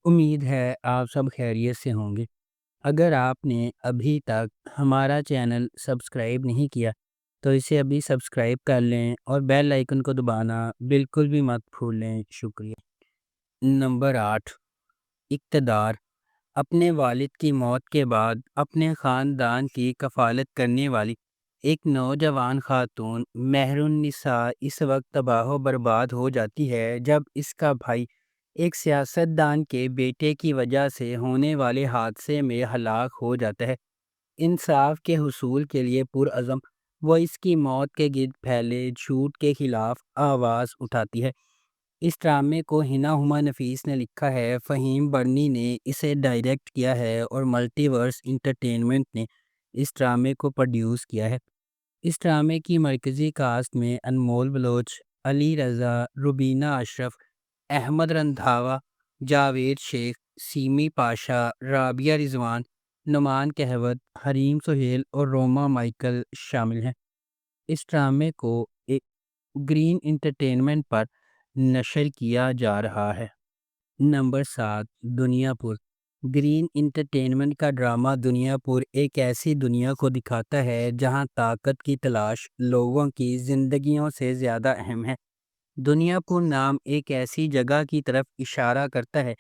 امید ہے آپ سب خیریت سے ہوں گے۔ اگر آپ نے ابھی تک ہمارا چینل سبسکرائب نہیں کیا تو اسے ابھی سبسکرائب کر لیں اور بیل آئیکن کو دبانا بالکل بھی مت بھولیں۔ شکریہ۔ نمبر 8، اقتدار۔ اپنے والد کی موت کے بعد اپنے خاندان کی کفالت کرنے والی ایک نوجوان خاتون مہر النساء اس وقت تباہ و برباد ہو جاتی ہے جب اس کا بھائی ایک سیاستدان کے بیٹے کی وجہ سے ہونے والے حادثے میں ہلاک ہو جاتا ہے۔ انصاف کے حصول کے لیے پرعزم وہ اس کی موت کے گرد پھیلے جھوٹ کے خلاف آواز اٹھاتی ہے۔ اس ڈرامے کو ہنا ہما نفیس نے لکھا ہے، فہیم برنی نے اسے ڈائریکٹ کیا ہے اور ملٹی ورس انٹرٹینمنٹ نے اس ڈرامے کو پروڈیوس کیا ہے۔ اس ڈرامے کی مرکزی کاسٹ میں انمول بلوچ، علی رضا، روبینہ اشرف، احمد رندھاوا، جاوید شیخ، سیمی پاشا، رابعہ رضوان، نعمان کہوت، حریم سہیل اور روما مائیکل شامل ہیں۔ اس ڈرامے کو ایک گرین انٹرٹینمنٹ پر نشر کیا جا رہا ہے۔ نمبر 7، دنیا پور۔ گرین انٹرٹینمنٹ کا ڈرامہ دنیا پور ایک ایسی دنیا کو دکھاتا ہے جہاں طاقت کی تلاش لوگوں کی زندگیوں سے زیادہ اہم ہے۔ دنیا پور نام ایک ایسی جگہ کی طرف اشارہ کرتا ہے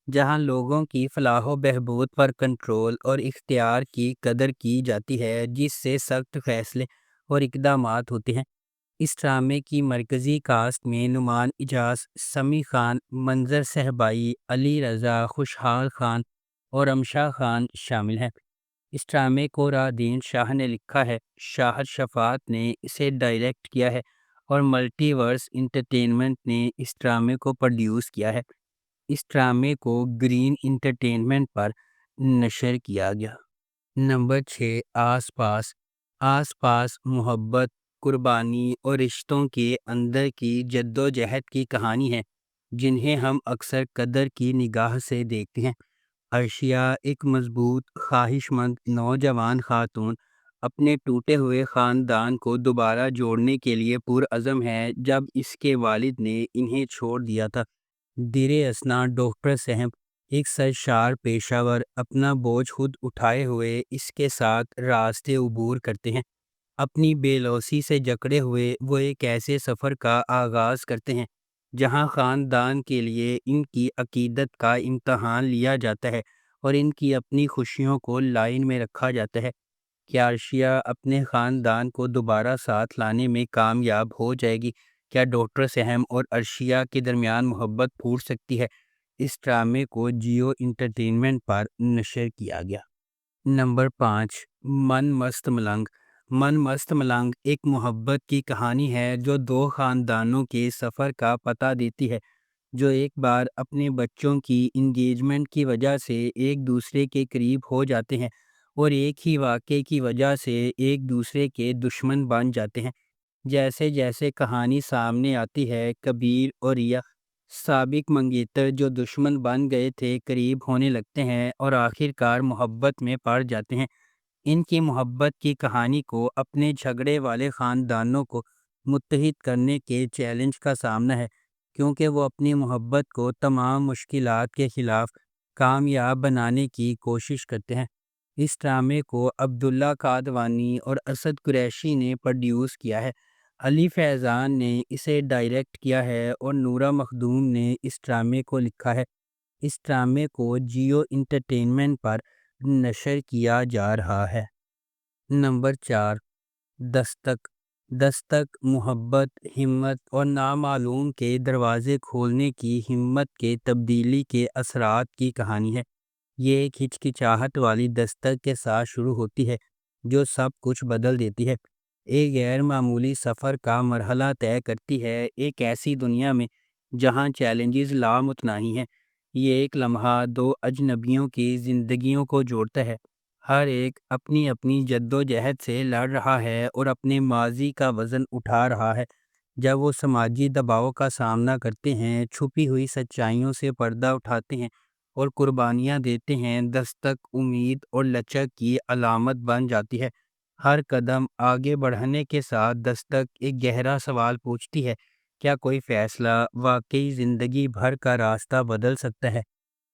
جہاں لوگوں کی فلاح و بہبود پر کنٹرول اور اختیار کی قدر کی جاتی ہے، جس سے سخت فیصلے اور اقدامات ہوتے ہیں۔ اس ڈرامے کی مرکزی کاسٹ میں نعمان اجاز، سمیع خان، منظر صہبائی، علی رضا، خوشحال خان اور امشا خان شامل ہیں۔ اس ڈرامے کو رادین شاہ نے لکھا ہے، شاہد شفاعت نے اسے ڈائریکٹ کیا ہے اور ملٹی ورس انٹرٹینمنٹ نے اس ڈرامے کو پروڈیوس کیا ہے۔ اس ڈرامے کو گرین انٹرٹینمنٹ پر نشر کیا گیا۔ نمبر 6، آس پاس۔ آس پاس محبت، قربانی اور رشتوں کے اندر کی جد و جہد کی کہانی ہے جنہیں ہم اکثر قدر کی نگاہ سے دیکھتے ہیں۔ عرشیہ ایک مضبوط، خواہش مند نوجوان خاتون اپنے ٹوٹے ہوئے خاندان کو دوبارہ جوڑنے کے لیے پرعزم ہے جب اس کے والد نے انہیں چھوڑ دیا تھا۔ دیر اثنا ڈاکٹر صاحب، ایک سرشار پیشہ ور، اپنا بوجھ خود اٹھائے ہوئے اس کے ساتھ راستے عبور کرتے ہیں۔ اپنی بے لوثی سے جکڑے ہوئے وہ ایک ایسے سفر کا آغاز کرتے ہیں جہاں خاندان کے لیے ان کی عقیدت کا امتحان لیا جاتا ہے اور ان کی اپنی خوشیوں کو لائن میں رکھا جاتا ہے۔ کیا عرشیہ اپنے خاندان کو دوبارہ ساتھ لانے میں کامیاب ہو جائے گی؟ کیا ڈاکٹر سہم اور عرشیہ کے درمیان محبت پھوٹ سکتی ہے؟ اس ڈرامے کو جیو انٹرٹینمنٹ پر نشر کیا گیا۔ نمبر 5، من مست ملنگ۔ من مست ملنگ ایک محبت کی کہانی ہے جو دو خاندانوں کے سفر کا پتہ دیتی ہے جو ایک بار اپنے بچوں کی انگیجمنٹ کی وجہ سے ایک دوسرے کے قریب ہو جاتے ہیں اور ایک ہی واقعے کی وجہ سے ایک دوسرے کے دشمن بن جاتے ہیں۔ جیسے جیسے کہانی سامنے آتی ہے، کبیر اور ریا، سابق منگیتر جو دشمن بن گئے تھے، قریب ہونے لگتے ہیں اور آخر کار محبت میں پڑ جاتے ہیں۔ ان کی محبت کی کہانی کو اپنے جھگڑے والے خاندانوں کو متحد کرنے کے چیلنج کا سامنا ہے، کیونکہ وہ اپنی محبت کو تمام مشکلات کے خلاف کامیاب بنانے کی کوشش کرتے ہیں۔ اس ڈرامے کو عبداللہ قادوانی اور اسد قریشی نے پروڈیوس کیا ہے۔ علی فیضان نے اسے ڈائریکٹ کیا ہے اور نورہ مخدوم نے اس ڈرامے کو لکھا ہے۔ اس ڈرامے کو جیو انٹرٹینمنٹ پر نشر کیا جا رہا ہے۔ نمبر 4، دستک۔ دستک محبت، ہمت اور نامعلوم کے دروازے کھولنے کی ہمت کے تبدیلی کے اثرات کی کہانی ہے۔ یہ ایک ہچکچاہٹ والی دستک کے ساتھ شروع ہوتی ہے جو سب کچھ بدل دیتی ہے۔ ایک غیر معمولی سفر کا مرحلہ طے کرتی ہے، ایک ایسی دنیا میں جہاں چیلنجز لامتناہی ہیں۔ یہ ایک لمحہ دو اجنبیوں کی زندگیوں کو جوڑتا ہے، ہر ایک اپنی اپنی جد و جہد سے لڑ رہا ہے اور اپنے ماضی کا وزن اٹھا رہا ہے۔ جب وہ سماجی دباؤ کا سامنا کرتے ہیں، چھپی ہوئی سچائیوں سے پردہ اٹھاتے ہیں اور قربانیاں دیتے ہیں، دستک امید اور لچک کی علامت بن جاتی ہے۔ ہر قدم آگے بڑھنے کے ساتھ دستک ایک گہرا سوال پوچھتی ہے، کیا کوئی فیصلہ واقعی زندگی بھر کا راستہ بدل سکتا ہے؟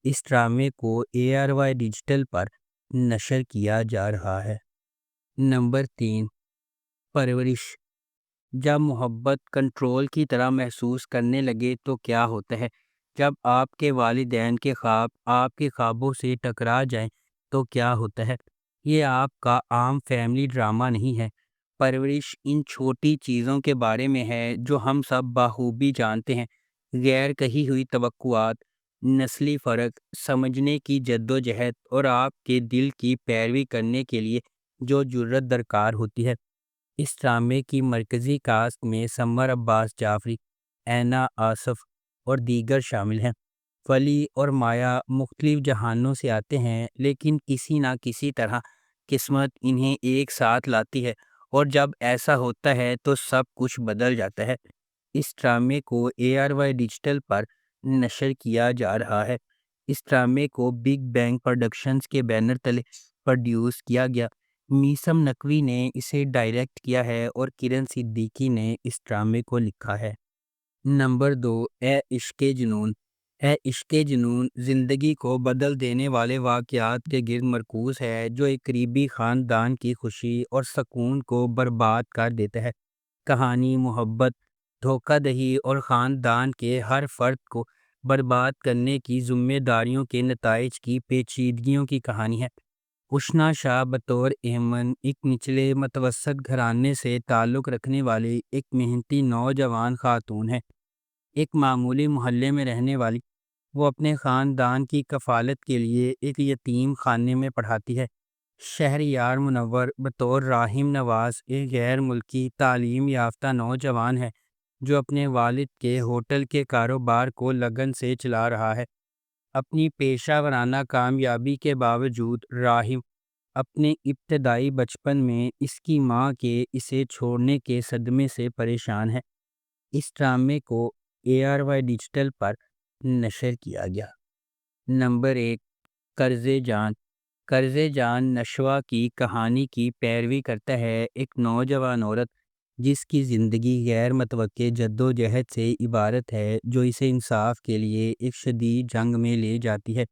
اس ڈرامے کو ARY ڈیجیٹل پر نشر کیا جا رہا ہے۔ نمبر 3، پرورش۔ جب محبت کنٹرول کی طرح محسوس کرنے لگے تو کیا ہوتا ہے؟ جب آپ کے والدین کے خواب آپ کے خوابوں سے ٹکرا جائیں تو کیا ہوتا ہے؟ یہ آپ کا عام فیملی ڈرامہ نہیں ہے۔ پرورش ان چھوٹی چیزوں کے بارے میں ہے جو ہم سب بخوبی جانتے ہیں: غیر کہی ہوئی توقعات، نسلی فرق، سمجھنے کی جدوجہد اور آپ کے دل کی پیروی کرنے کے لیے جو جرت درکار ہوتی ہے۔ اس ڈرامے کی مرکزی کاسٹ میں سمر عباس جعفری، اینا آصف اور دیگر شامل ہیں۔ ولی اور مایا مختلف جہانوں سے آتے ہیں، لیکن کسی نہ کسی طرح قسمت انہیں ایک ساتھ لاتی ہے، اور جب ایسا ہوتا ہے تو سب کچھ بدل جاتا ہے۔ اس ڈرامے کو ARY ڈیجیٹل پر نشر کیا جا رہا ہے۔ اس ڈرامے کو بگ بینگ پروڈکشنز کے بینر تلے پروڈیوس کیا گیا۔ میسم نقوی نے اسے ڈائریکٹ کیا ہے اور کرن صدیقی نے اس ڈرامے کو لکھا ہے۔ نمبر 2، اے عشق جنون۔ اے عشق جنون زندگی کو بدل دینے والے واقعات کے گرد مرکوز ہے جو ایک قریبی خاندان کی خوشی اور سکون کو برباد کر دیتا ہے۔ کہانی محبت، دھوکہ دہی اور خاندان کے ہر فرد کو برباد کرنے کی ذمہ داریوں کے نتائج کی پیچیدگیوں کی کہانی ہے۔ اشنا شاہ بطور ایمن ایک نچلے متوسط گھرانے سے تعلق رکھنے والی ایک محنتی نوجوان خاتون ہے۔ ایک معمولی محلے میں رہنے والی وہ اپنے خاندان کی کفالت کے لیے ایک یتیم خانے میں پڑھاتی ہے۔ شہریار منور بطور راحم نواز ایک غیر ملکی تعلیم یافتہ نوجوان ہے جو اپنے والد کے ہوٹل کے کاروبار کو لگن سے چلا رہا ہے۔ اپنی پیشہ ورانہ کامیابی کے باوجود راحم اپنے ابتدائی بچپن میں اس کی ماں کے اسے چھوڑنے کے صدمے سے پریشان ہے۔ اس ڈرامے کو ARY ڈیجیٹل پر نشر کیا گیا۔ نمبر 1، قرض جان۔ قرض جان نشوہ کی کہانی کی پیروی کرتا ہے، ایک نوجوان عورت جس کی زندگی غیر متوقع جدوجہد سے عبارت ہے جو اسے انصاف کے لیے ایک شدید جنگ میں لے جاتی ہے۔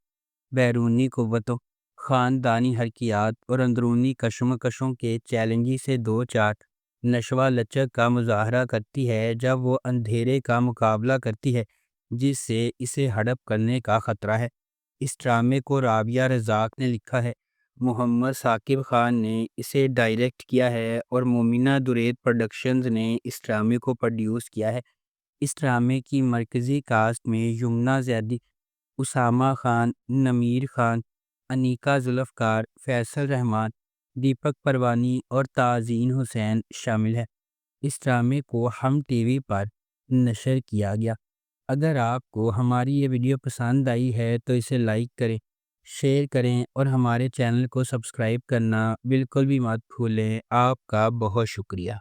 بیرونی قوتوں، خاندانی حرکیات اور اندرونی کشمکشوں کے چیلنجز سے دو چار نشوہ لچک کا مظاہرہ کرتی ہے جب وہ اندھیرے کا مقابلہ کرتی ہے جس سے اسے ہڑپ کرنے کا خطرہ ہے۔ اس ڈرامے کو رابعہ رزاق نے لکھا ہے، محمد ثاقب خان نے اسے ڈائریکٹ کیا ہے اور مومنہ درید پروڈکشنز نے اس ڈرامے کو پروڈیوس کیا ہے۔ اس ڈرامے کی مرکزی کاسٹ میں یمنا زیدی، اسامہ خان، نمیر خان، انیکا ذوالفقار، فیصل رحمان، دیپک پروانی اور تازین حسین شامل ہیں۔ اس ڈرامے کو ہم ٹی وی پر نشر کیا گیا۔ اگر آپ کو ہماری یہ ویڈیو پسند آئی ہے تو اسے لائک کریں، شیئر کریں اور ہمارے چینل کو سبسکرائب کرنا بالکل بھی مت بھولیں۔ آپ کا بہت شکریہ۔